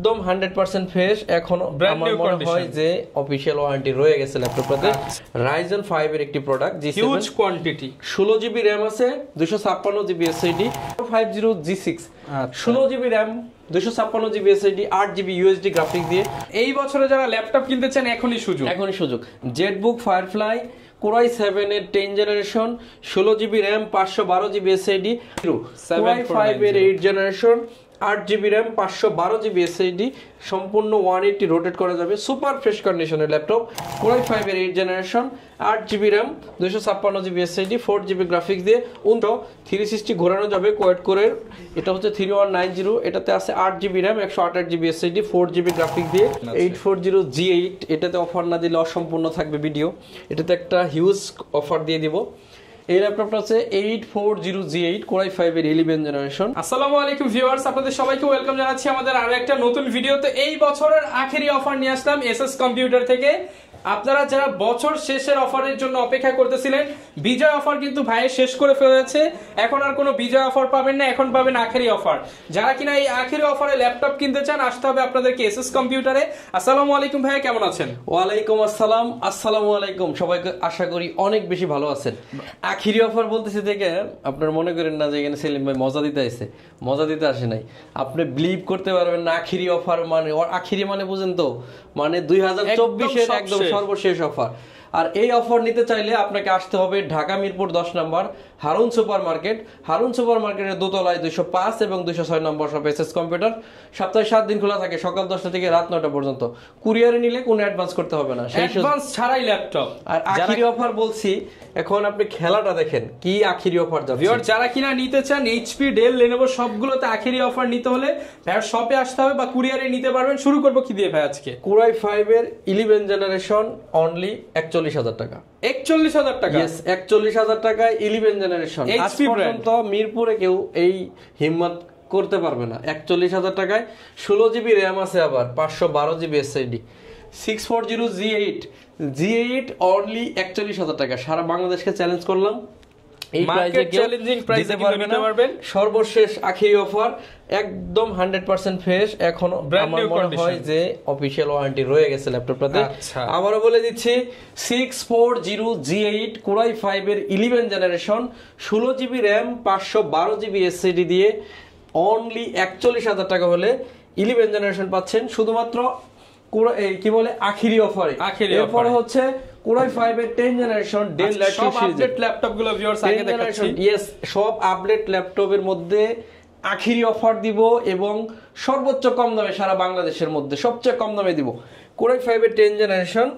একদম 100% ফ্রেশ। এখন আমার মনে হয় যে অফিশিয়াল ওয়ারেন্টি রয়ে গেছে ল্যাপটপটাতে। Ryzen 5 এর একটি product, G7 huge quantity, 16GB RAM আছে, 256GB SSD, 50 G6, 16GB RAM, 256GB SSD, 8GB USD graphic দিয়ে। এই বছরে যারা ল্যাপটপ কিনতে চান এখনই সুযোগ। জেটবুক ফায়ারফ্লাই Core i7 এর 10 generation, 16GB RAM, 512GB SSD, Core i5 এর 8 generation, 8GB RAM, 512GB SSD, সম্পূর্ণ 180 রোটেট করা যাবে, সুপার ফ্রেশ কন্ডিশনের ল্যাপটপ। Core i5 এর 8 generation, 8GB RAM, 256GB SSD, 4GB graphics দিয়ে 360 ঘোরানো যাবে কোয়াড কোরের। এটা হচ্ছে 3190, এটাতে আছে 8GB RAM, 128GB SSD, 4GB graphics দিয়ে 840G8। এটাতে অফার না দিলে অসম্পূর্ণ থাকবে ভিডিও, এটাতে একটা হিউজ অফার দিয়ে দিব। এই ল্যাপটপটা হচ্ছে 840G8 Core i5 এর 11 জেনারেশন। আসসালামু আলাইকুম ভিউয়ার্স, আপনাদের সবাইকে ওয়েলকাম জানাচ্ছি আমাদের আরো একটা নতুন ভিডিওতে। এই বছরের আখেরি অফার নিয়ে আসলাম এসএস কম্পিউটার থেকে। আপনারা যারা বছর শেষের অফারের জন্য অপেক্ষা করতেছিলেন, বিজয় অফার কিন্তু ভাইয়ের শেষ করে ফেলেছে। এখন আর কোনো বিজয় অফার পাবেন না, এখন পাবেন আখেরি অফার। যারা কিনা এই আখেরি অফারে ল্যাপটপ কিনতে চান, আসতে হবে আপনাদেরকে এসএস কম্পিউটারে। আসসালামু আলাইকুম ভাইয়া, কেমন আছেন? ওয়ালাইকুম আসসালাম, আসসালামু আলাইকুম। সবাইকে আশা করি অনেক বেশি ভালো আছেন। আখেরি অফার বলতেছি দেখে আপনার মনে করেন না যে এখানে সেলিম ভাই মজা দিতে আসে, মজা দিতে আসে নাই। আপনি বিলিভ করতে পারবেন না আখেরি অফার মানে, আখেরি মানে বুঝেন তো, মানে 2024 এর একদম সর্বশেষ অফার। আর এই অফার নিতে চাইলে আপনাকে আসতে হবে Dhaka Mirpur 10 number Harun super market. Harun super মার্কেটের দোতলায় 205 এবং 206 নম্বর শপ এসএস কম্পিউটার। সপ্তাহে 7 দিন খোলা থাকে, সকাল 10টা থেকে রাত 9টা পর্যন্ত। কুরিয়ারে নিলে কোনো অ্যাডভান্স করতে হবে না, অ্যাডভান্স ছাড়াই ল্যাপটপ। আর আখেরি অফার বলছি, এখন আপনি খেলাটা দেখেন কি আখেরি অফার যাচ্ছে। যারা কিনা নিতে চান এইচপি, ডেল, লেনোভো সবগুলোতে আখেরি অফার নিতে হলে ভাইয়ার শপে আসতে হবে বা কুরিয়ারে নিতে পারবেন। শুরু করবো কি দিয়ে ভাই আজকে? Core i5 এর 11 জেনারেশন অনলি 41,000 টাকা। 41,000 টাকা? यस, 41,000 টাকায় 11 জেনারেশন। আজ পর্যন্ত মিরপুরে কেউ এই হিম্মত করতে পারবে না। 41,000 টাকায় 16GB RAM আছে, আবার 512GB SSD, 640G8 অনলি 41,000 টাকা। সারা বাংলাদেশকে চ্যালেঞ্জ করলাম, এই প্রাইসে চ্যালেঞ্জিং প্রাইসে নিতে পারবেন। সর্বশেষ আখেরি অফার, একদম 100% ফ্রেশ। এখন আমার মনে হয় যে অফিশিয়াল ওয়ারেন্টি রয়ে গেছে ল্যাপটপটাতে। আবারও বলে দিচ্ছি, 640G8 Core i5 এর 11 generation, 16GB RAM, 512GB SSD দিয়ে অনলি 41,000 টাকা হলে 11 জেনারেশন পাচ্ছেন শুধুমাত্র কি বলে আখেরি অফারে। এরপরে হচ্ছে Core i5 এর 10 জেনারেশন ডেল ল্যাপটপ আপডেট ল্যাপটপগুলো ভিউয়ার্স আগে দেখাচ্ছি। यस, সব আপডেট ল্যাপটপের মধ্যে আখেরি অফার দিব এবং সর্বোচ্চ কম দামে, সারা বাংলাদেশের মধ্যে সবচেয়ে কম দামে দিব। Core i5 এর 10 জেনারেশন,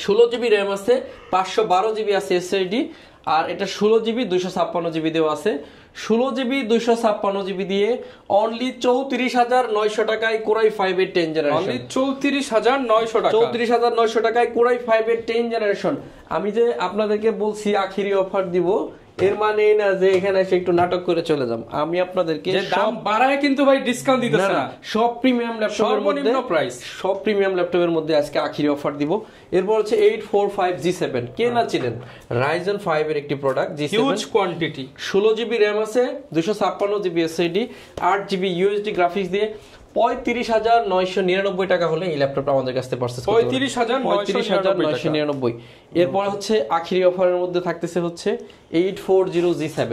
16GB RAM আছে, 512GB আছে SSD, আর এটা 16GB 256GB দেওয়া আছে। 16GB 256GB দিয়ে অনলি 34,900 টাকায় Core i5 এর 10 জেনারেশন। অনলি 34,900 টাকা। 34,900 টাকায় Core i5 এর 10 জেনারেশন। আমি যে আপনাদেরকে বলছি আখেরি অফার দিব, এর মানে না যে এখানে এসে একটু নাটক করে চলে যাম। আমি আপনাদেরকে দাম বাড়ায় কিন্তু ভাই ডিসকাউন্ট দিতেছে না। সব প্রিমিয়াম ল্যাপটপের মধ্যে প্রাইস, সব প্রিমিয়াম ল্যাপটপের মধ্যে আজকে আখেরি অফার দিব। এরপর হচ্ছে 845G7, কে না চিনেন, Ryzen 5 এর একটি product, G7 huge quantity, 16GB RAM আছে, 256GB SSD, 8GB USD graphics দিয়ে 35,999 টাকা হলে এই ল্যাপটপটা আমাদের কাছে পারচেজ করতে পারবেন। 35,999। এরপর হচ্ছে আখেরি অফারের মধ্যে থাকতেছে হচ্ছে 840G7।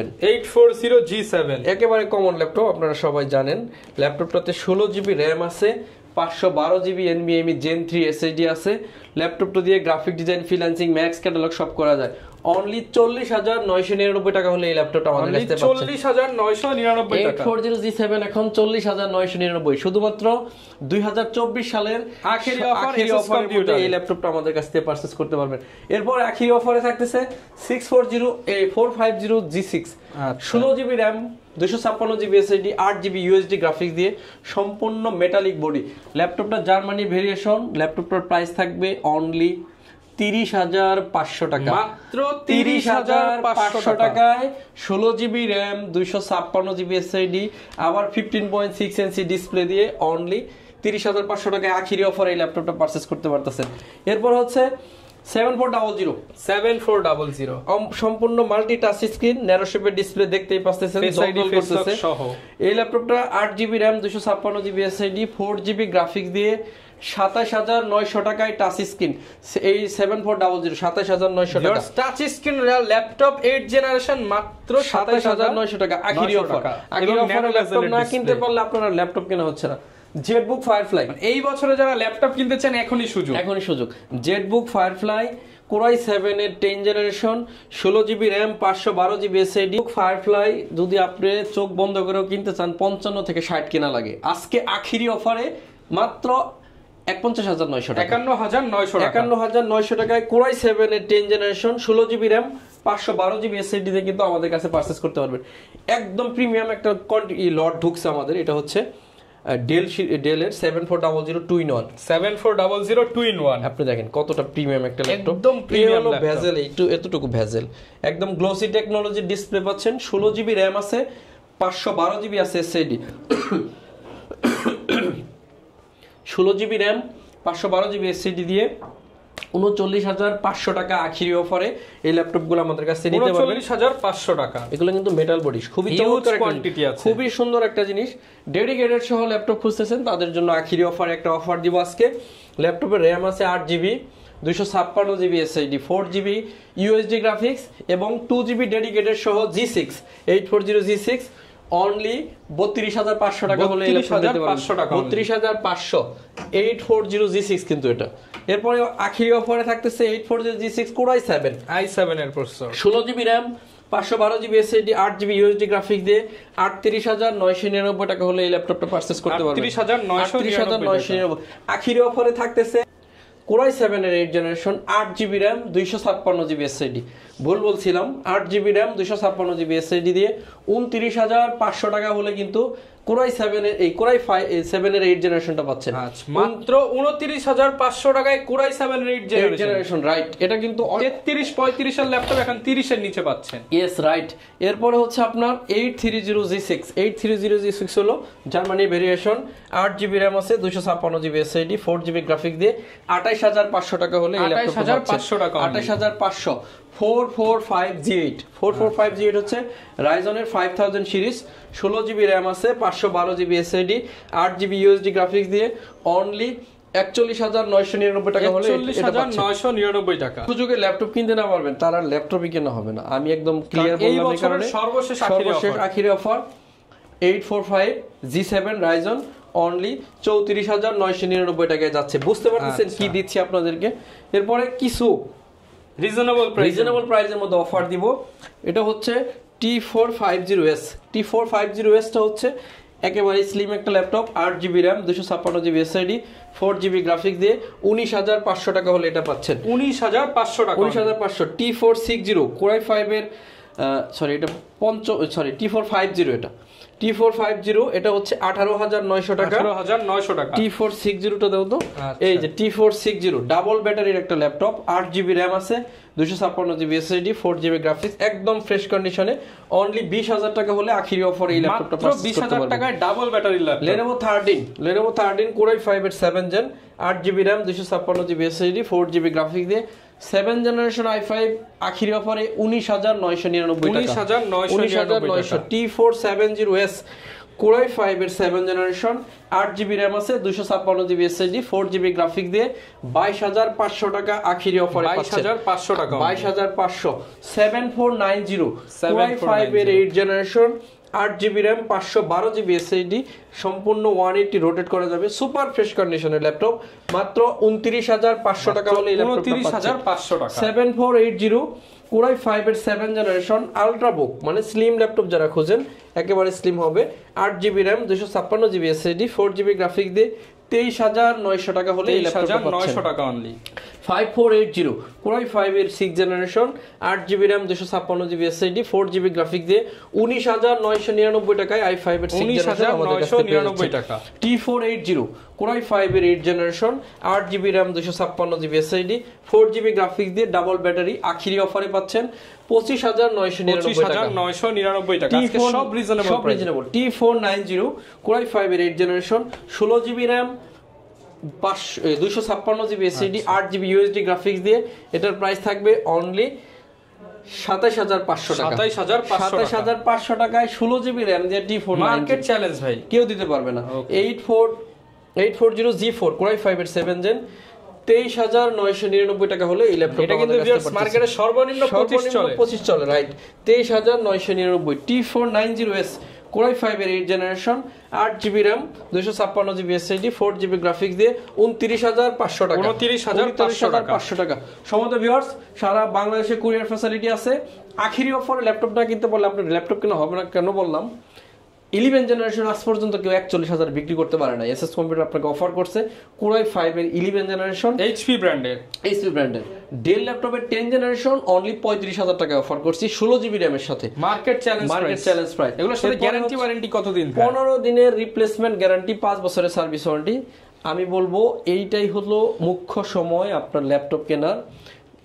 একেবারে কমন ল্যাপটপ, আপনারা সবাই জানেন। ল্যাপটপটাতে 16GB RAM আছে, 512GB NVMe Gen 3 SSD আছে। ল্যাপটপটা দিয়ে graphic design, freelancing, max catalogue সব করা যায়। অনলি 40,999 টাকা হলে এই ল্যাপটপটা আমাদের কাছে পাচ্ছেন। 40,999 টাকা। 840G7 এখন 40,999, শুধুমাত্র 2024 সালের আখেরি অফার এই ল্যাপটপটা আমাদের কাছ থেকে পারচেজ করতে পারবেন। এরপর আখেরি অফারে থাকতেছে 450G6, 16GB RAM, 256GB SSD, 8GB USD graphics দিয়ে সম্পূর্ণ মেটালিক বডি। ল্যাপটপটা জার্মানি ভেরিয়েশন। ল্যাপটপটার প্রাইস থাকবে অনলি 30,500 টাকা, মাত্র 30,500 টাকায় 16GB RAM, 256GB SSD, আবার 15.6 ইঞ্চি ডিসপ্লে দিয়ে অনলি 30,500 টাকায় আখেরি অফার এই ল্যাপটপটা পারচেজ করতে পারতেছেন। এরপর হচ্ছে 7400 7400 সম্পূর্ণ মাল্টি টাচ স্ক্রিন ন্যারো শেপের ডিসপ্লে দেখতেই পাচ্ছেন সহ। এই ল্যাপটপটা 8GB RAM 256GB SSD 4GB graphics দিয়ে 27900 টাকায় টাচ স্ক্রিন। এই 7400 27900 টাকা টাচ স্ক্রিন ল্যাপটপ 8 জেনারেশন মাত্র 27900 টাকা আখিরি অফার। আখিরি অফারে ল্যাপটপ না কিনতে পারলে আপনারা ল্যাপটপ কেনা হচ্ছে না। জেটবুক ফায়ারফ্লাই এই বছরে যারা ল্যাপটপ কিনতে চান এখনই সুযোগ। জেটবুক ফায়ারফ্লাই কোরাই 7 এর 10 generation 16GB RAM 512GB SSD firefly যদি আপনি চোখ বন্ধ করেও কিনতে চান 55 থেকে 60 কেনা লাগে। আজকে আখিরি অফারে মাত্র 51900 টাকা 51900 টাকায় কোরাই 7 এর 10 generation 16GB RAM 512GB SSD দিয়ে কিন্তু আমাদের কাছে পারচেজ করতে পারবেন। একদম প্রিমিয়াম একটা লট ঢুকছে আমাদের, এটা হচ্ছে ডেলের 7400 2-in-1 7400 2-in-1 আপনি দেখেন কতটা প্রিমিয়াম একটা ল্যাপটপ, একদম প্রিমিয়াম ল্যাপটপ। ভেজেল এতটুকু ভেজেল, একদম গ্লোসি টেকনোলজি ডিসপ্লে পাচ্ছেন। 16GB RAM আছে, 512GB আছে SSD 16GB RAM 512GB SSD দিয়ে 39500 টাকা আখিরি অফারে এই ল্যাপটপগুলো আমাদের কাছে নিতে পারবেন। 39500 টাকা। এগুলো কিন্তু মেটাল বডি, খুবই চমৎকার কোয়ান্টিটি আছে, খুবই সুন্দর একটা জিনিস। ডেডিকেটেড সহ ল্যাপটপ খুঁজতেছেন তাদের জন্য আখিরি অফারে একটা অফার দিব আজকে। ল্যাপটপের RAM আছে 8GB 256GB SSD 4GB USD graphics এবং 2GB ডেডিকেটেড সহ G6 840 G6 অনলি 32500 টাকা হলে এই ল্যাপটপ দিতে পারবেন। 32500 840 G6 কিন্তু এটা। এরপরে আখিরি অফারে থাকতেছে 840 G6 Core i7 এর processor 16GB RAM 512GB SSD 8GB USD graphics দিয়ে 38999 টাকা হলে এই ল্যাপটপটা পারচেজ করতে পারবেন। 38999 আখিরি অফারে থাকতেছে কোরাই 7 এর 8 generation 8GB RAM 256GB SSD। ভুল বলছিলাম, 8GB RAM 256GB SSD দিয়ে 29500 টাকা হলে কিন্তু কোরাই 7 এর এই কোরাই 7 এর 8 জেনারেশনটা পাচ্ছেন। আচ্ছা, মাত্র 29500 টাকায় কোরাই 7 এর 8 জেনারেশন, রাইট। এটা কিন্তু 33 35 এর ল্যাপটপ এখন 30 এর নিচে পাচ্ছেন। Yes, right. এরপরে হচ্ছে আপনার 830 G6 830 G6 হলো জার্মানি ভেরিয়েশন, 8GB RAM আছে 256GB SSD 4GB গ্রাফিক্স দিয়ে 28500 টাকা হলে এই ল্যাপটপটা 28500 টাকা 28500 4455G8 4455G8 হচ্ছে রাইজনের 5000 সিরিজ 16GB RAM আছে 512GB SSD 8GB USD graphics দিয়ে অনলি 41999 টাকা হলে 41999 টাকা। সুযোগে ল্যাপটপ কিনতে না পারবেন তারা ল্যাপটপই কেনা হবে না, আমি একদম ক্লিয়ার বললাম। এই কারণে সর্বশেষ আখিরি অফার 845 G7 রাইজন অনলি 34999 টাকায় যাচ্ছে। বুঝতে পারতেছেন কি দিচ্ছি আপনাদেরকে। এরপরে কিছু রিজনেবল প্রাইসের মধ্যে অফার দিব। এটা হচ্ছে T450S T450S টা হচ্ছে একেবারে স্লিম একটা laptop, 8GB RAM 256GB SSD 4GB graphics দিয়ে 19500 টাকা হলে এটা পাচ্ছেন। 19500 টাকা 19500 T460 Core i5 এর T450 এটা T450 এটা হচ্ছে 18900 টাকা 18900 টাকা। T460 টা দাও তো। এই যে T460 ডাবল ব্যাটারির একটা ল্যাপটপ, 8GB RAM আছে 256GB SSD 4GB গ্রাফিক্স, একদম ফ্রেশ কন্ডিশনে অনলি 20000 টাকা হলে আখিরি অফারে এই ল্যাপটপটা পারচেজ করতে পারবেন। 20000 টাকায় ডাবল ব্যাটারির ল্যাপটপ। Lenovo 13 Core i5 এর 7 gen 8GB RAM 256GB SSD 4GB graphics দিয়ে 7 জেনারেশন i5 আখিরি অফারে 19999 টাকা 19900 T470S Core i5 এর 7 জেনারেশন 8GB RAM আছে 256GB SSD 4GB গ্রাফিক্স দিয়ে 22500 টাকা আখিরি অফারে পাচ্ছেন। 22500 টাকা 22500 7490 Core i5 এর 8 generation 8GB RAM 512GB SSD সম্পূর্ণ 180 রোটেট করা যাবে, সুপার ফ্রেশ কন্ডিশনের ল্যাপটপ মাত্র 29500 টাকা হলে এই ল্যাপটপটা পাচ্ছেন। 29500 টাকা 7480 Core i5 এর 7 জেনারেশন আলট্রাবুক মানে স্লিম ল্যাপটপ যারা খোঁজেন একেবারে স্লিম হবে, 8GB RAM 256GB SSD 4GB graphics দিয়ে 23900 টাকা হলে এই ল্যাপটপটা পাচ্ছেন। 23900 টাকা অনলি। 5480 Core i5 এর 6 generation 8GB RAM 256GB SSD 4GB graphics দিয়ে 19999 টাকায় i5 এর 6 জেনারেশন আমাদের কাছে পেয়ে যাচ্ছেন। টাকা T480 Core i5 এর 8 generation 8GB RAM 256GB SSD 4GB graphics দিয়ে ডাবল ব্যাটারি আখিরি অফারে পাচ্ছেন 25999 টাকা। আজকে সব রিজনেবল T490 Core i5 এর 8 generation 16GB RAM 256 GB SSD 8 GB USD graphics দিয়ে এটার প্রাইস থাকবে অনলি 27500 টাকা। 27500 টাকায় 16 জিবি র‍্যাম দিয়ে T4 মার্কেট চ্যালেঞ্জ ভাই, কেউ দিতে পারবে না। 840G4 Core i5 এর 7 জেন 23999 টাকা হলে এই ল্যাপটপ এটা কিন্তু ভিউয়ার্স মার্কেটে সর্বনিম্ন 25 চলে রাইট। 23999 T490S Core i5 এর 8 generation 8 GB RAM 256 GB SSD 4 GB graphics দিয়ে 29500 টাকা। 29500 টাকা। সমস্ত ভিউয়ার্স সারা বাংলাদেশে কুরিয়ার ফ্যাসিলিটি আছে। আখেরি অফারে ল্যাপটপটা কিনতে বললে আপনি ল্যাপটপ কেনা হবে না, কেন বললাম 11 জেনারেশন আজ পর্যন্ত কেউ 41000 বিক্রি করতে পারে না। এসএস কম্পিউটার আপনাকে অফার করছে Core i5 এর 11 জেনারেশন এইচপি ব্র্যান্ডের ডেল ল্যাপটপের 10 জেনারেশন অনলি 35000 টাকা অফার করছি 16 জিবি র‍্যাম এর সাথে। Market challenge price. এগুলোর সাথে গ্যারান্টি ওয়ারেন্টি কতদিন? 15 দিনের রিপ্লেসমেন্ট গ্যারান্টি, 5 বছরের সার্ভিস ওয়ারেন্টি। আমি বলবো এইটাই হলো মুখ্য সময় আপনার ল্যাপটপ কেনার।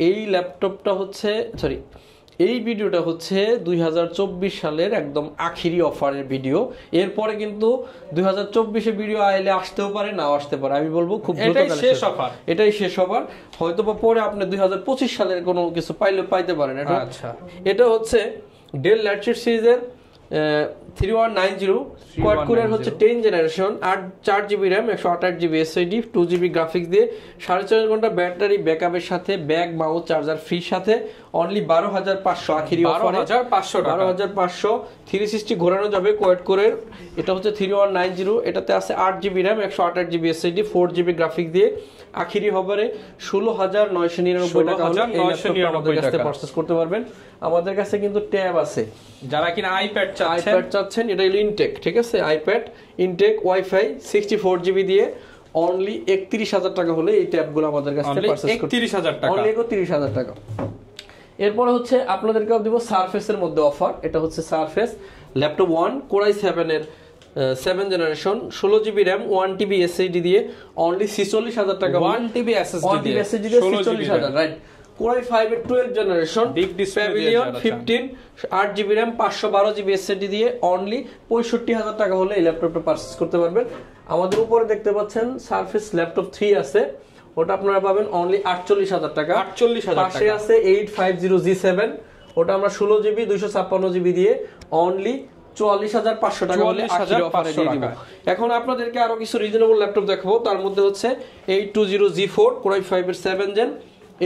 এই ল্যাপটপটা হচ্ছে এই ভিডিওটা হচ্ছে 2024 সালের একদম আখেরি অফারের ভিডিও। এরপরে কিন্তু 2024 এ ভিডিও আইলে আসতেও পারে, নাও আসতে পারে। আমি বলবো খুব দ্রুত শেষ অফার, এটাই শেষ অফার। হয়তো বা পরে আপনি 2025 সালের কোনো কিছু পাইতে পারেন। এটা হচ্ছে ডেল ল্যাটিটিউড সিরিজের 3190 কোয়াড কোরের হচ্ছে 10 generation 4 GB RAM 128 GB SSD 2 GB graphics দিয়ে 4.5 ঘন্টা ব্যাটারি ব্যাকআপের সাথে ব্যাগ মাউস চার্জার ফ্রি সাথে অনলি 12500 আখেরি অফারে 12500 360 ঘোরানো যাবে কোয়াড কোরের। এটা হচ্ছে 3190, এটাতে আছে 8 GB RAM 128 GB SSD 4 GB graphics দিয়ে আখেরি অফারে 16999 টাকা হলে এই ল্যাপটপটা আমাদের কাছে পারচেজ করতে পারবেন। আমাদের কাছে কিন্তু ট্যাব আছে, যারা কিনা আইপ্যাড চাচ্ছেন এটা হলো ইনটেক, ঠিক আছে, আইপ্যাড ইনটেক ওয়াইফাই 64 জিবি দিয়ে অনলি 31000 টাকা হলে এই ট্যাবগুলো আমাদের কাছে পারচেজ করতে 31000 টাকা, অনলি 31000 টাকা। এরপর হচ্ছে আপনাদেরকে দিব সারফেসের মধ্যে অফার। এটা হচ্ছে সারফেস ল্যাপটপ 1 Core i7 এর 7 generation 16 GB RAM 1 TB SSD দিয়ে অনলি 46000 টাকা। 1 TB SSD দিয়ে 46000 রাইট। Core i5 এর 12 generation Pavilion 15 8 GB RAM 512 GB SSD দিয়ে অনলি 65000 টাকা হলে এই ল্যাপটপটা পারচেজ করতে পারবেন। আমাদের উপরে দেখতে পাচ্ছেন সারফেস ল্যাপটপ 3 আছে, ওটা আপনারা পাবেন অনলি 48000 টাকা। 48000 টাকা। পাশে আছে 850G7, ওটা আমরা 16 জিবি 256 জিবি দিয়ে অনলি 44500 টাকা হলে আখেরি অফারে দিয়ে দিব। এখন আপনাদেরকে আরো কিছু রিজনেবল ল্যাপটপ দেখাবো। তার মধ্যে হচ্ছে 820G4 Core i5 এর 7 জেন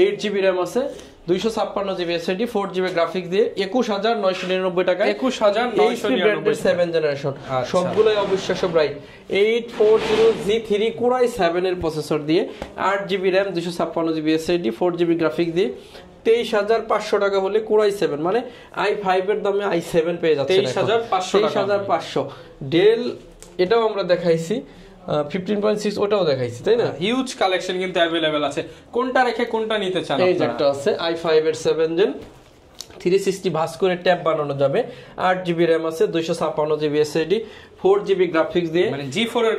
8 জিবি RAM আছে 256 জিবি এসএসডি 4 জিবি গ্রাফিক্স দিয়ে 21999 টাকা। 21999 7 জেনারেশন সবগুলোই অবিশ্বাস্য ব্রাইট। 840G3 Core i7 এর প্রসেসর দিয়ে 8 GB RAM 256 GB SSD 4 GB graphics দিয়ে 23500 টাকা হলে Core i7 মানে i5 এর দামে i7 পেয়ে যাচ্ছেন 23500। ডেল এটাও আমরা দেখাইছি 15.6, ওটাও দেখাইছি তাই না। হিউজ কালেকশন কিন্তু अवेलेबल আছে, কোনটা রেখে কোনটা নিতে চান আপনারা? এই একটা আছে i5 এর 7 জেন 360 ভাস করে ট্যাব বানানো যাবে 8 জিবি RAM আছে 256 জিবি এসএসডি 4 জিবি গ্রাফিক্স দিয়ে মানে G4 এর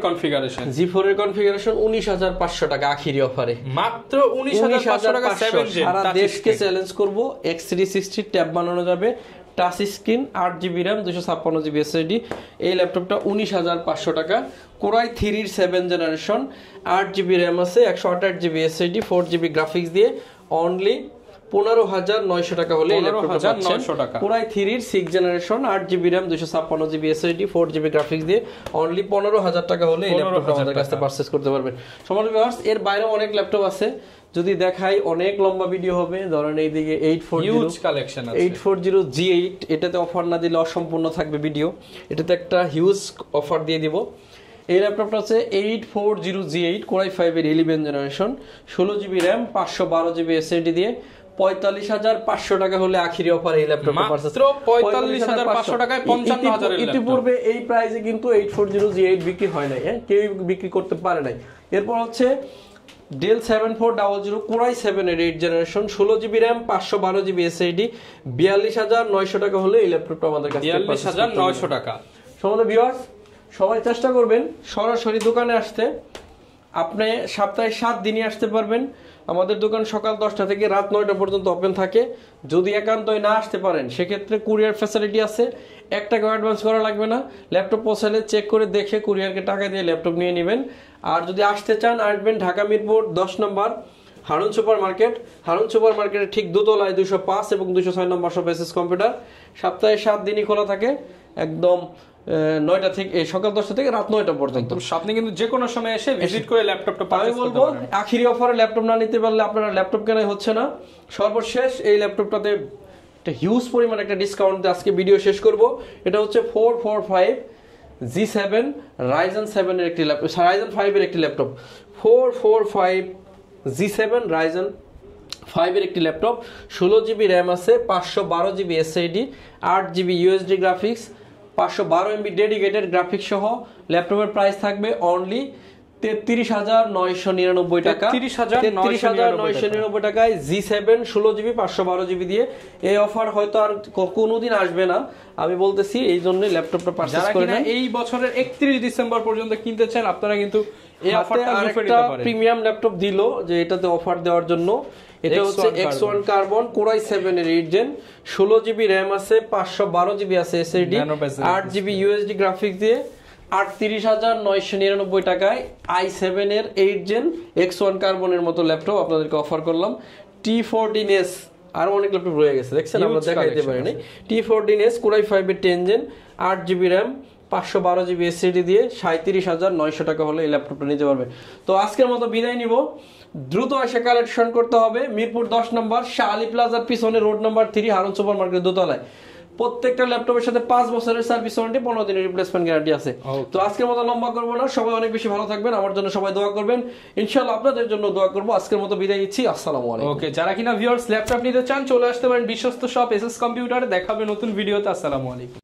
কনফিগারেশন 19500 টাকা আখেরি অফারে মাত্র 19500 টাকা 7 জেন। সারা দেশকে চ্যালেঞ্জ করব X360 ট্যাব বানানো যাবে touch screen 8 GB RAM 256 GB SSD. এই ল্যাপটপটা 19500 টাকা। Core i3 এর 7 জেনারেশন 8 জিবি RAM আছে 128 জিবি এসএসডি 4 জিবি গ্রাফিক্স দিয়ে অনলি 15900 টাকা হলে এই ল্যাপটপটা পাচ্ছেন। Core i3 এর 6 generation 8 GB RAM 256 GB SSD 4 GB graphics দিয়ে অনলি 15000 টাকা হলে এই ল্যাপটপটা আমাদের কাছে পারচেজ করতে পারবেন। সম্মানিত ভিউয়ার্স, এর বাইরেও অনেক ল্যাপটপ আছে, যদি দেখাই অনেক লম্বা ভিডিও হবে। ধরেন এইদিকে 840G8, এটাতে অফার না দিলে অসম্পূর্ণ থাকবে ভিডিও। এটাতে একটা হিউজ অফার দিয়ে দিব। এই ল্যাপটপটা হচ্ছে 840G8 Core i5 এর 11 generation 16 GB RAM 512 GB SSD দিয়ে 45500 টাকা হলে আখেরি অফার এই ল্যাপটপটা পারচেজ। মাত্র 45500 টাকায় 55000 এর ল্যাপটপ। ইতিপূর্বে এই প্রাইসে কিন্তু 840G8 বিক্রি হয় নাই, কেউ বিক্রি করতে পারে নাই। এরপর হচ্ছে ডেল 7400 Core i7 এর 8 generation 16 GB RAM 512 GB SSD 42900 টাকা হলে এই ল্যাপটপটা আমাদের কাছে 42900 টাকা। সম্মানিত ভিউয়ার্স, সবাই চেষ্টা করবেন সরাসরি দোকানে আসতে। আপনি সপ্তাহে 7 দিনই আসতে পারবেন। আমাদের দোকান সকাল 10টা থেকে রাত 9টা পর্যন্ত ওপেন থাকে। যদি একান্তই না আসতে পারেন সেক্ষেত্রে কুরিয়ার ফ্যাসিলিটি আছে, 1 টাকা অ্যাডভান্স করা লাগবে না। ল্যাপটপ পৌঁছালে চেক করে দেখে কুরিয়ারকে টাকা দিয়ে ল্যাপটপ নিয়ে নেবেন। আর যদি আসতে চান আসবেন Dhaka Mirpur 10 number Harun super market. Harun super মার্কেটের ঠিক দোতলায় 205 এবং 206 নম্বর শপ এসএস কম্পিউটার। সপ্তাহে 7 দিনই খোলা থাকে, একদম 9টা থেকে সকাল 10টা থেকে রাত 9টা পর্যন্ত। আপনি কিন্তু যে কোনো সময় এসে ভিজিট করে ল্যাপটপটা আমি বলবো আখিরি অফারে ল্যাপটপ না নিতে পারলে আপনারা ল্যাপটপ কেনাই হচ্ছে না। সর্বশেষ এই ল্যাপটপটাতে একটা হিউজ পরিমাণ একটা ডিসকাউন্ট আজকে ভিডিও শেষ করব। এটা হচ্ছে 445 G7 Ryzen 7 এর একটি ল্যাপটপ, Ryzen 5 এর একটি ল্যাপটপ। 445 G7 Ryzen 5 এর একটি ল্যাপটপ, 16GB র্যাম আছে, 512GB SSD, 8GB USD graphics, 512MB dedicated graphics সহ ল্যাপটপের প্রাইস থাকবে অনলি 33,999 টাকা। 33,999 টাকায় G7 16GB 512GB দিয়ে। এই অফার হয়তো আর কোনোদিন আসবে না, আমি বলতেছি এই জন্য ল্যাপটপটা পারচেজ করে নেন। এই বছরের 31 ডিসেম্বর পর্যন্ত কিনতে চান আপনারা কিন্তু এই অফারটা আরেকটা প্রিমিয়াম ল্যাপটপ দিল যে এটাতে অফার দেওয়ার জন্য। এটা হচ্ছে X1 কার্বন Core i7 এর 8 জেন, 16GB র্যাম আছে, 512GB আছে SSD, 8GB USD গ্রাফিক্স দিয়ে 38,999 টাকায় i7 এর 8 জেন X1 কার্বনের মতো ল্যাপটপ আপনাদেরকে অফার করলাম। T14S আর অনেক ল্যাপটপ রয়ে গেছে, দেখছেন আমরা দেখাইতে পারিনি। T14S Core i5 এর 10 gen, 8GB RAM, 512GB SSD দিয়ে 37,900 টাকা হলে এই ল্যাপটপটা নিতে পারবে। তো আজকের মতো বিদায় নিব। দ্রুত এসে কালেকশন করতে হবে মিরপুর 10 নম্বর শাহ আলী প্লাজার পিছনে রোড নাম্বার 3 হারুন সুপার মার্কেটের দোতলায়। প্রত্যেকটা ল্যাপটপের সাথে 5 বছরের সার্ভিস ওয়ারেন্টি, 15 দিনের রিপ্লেসমেন্ট গ্যারান্টি আছে। তো আজকের মতো লম্বা করবো না, সবাই অনেক বেশি ভালো থাকবেন, আমার জন্য সবাই দোয়া করবেন, ইনশাআল্লাহ আপনাদের জন্য দোয়া করব। আজকের মতো বিদায় নিচ্ছি, আসসালামু আলাইকুম। ওকে, যারা কিনা ভিউয়ার্স ল্যাপটপ নিতে চান চলে আসতে পারেন বিশ্বস্ত শপ এসএস কম্পিউটারে। দেখাবে নতুন ভিডিওতে। আসসালামু আলাইকুম।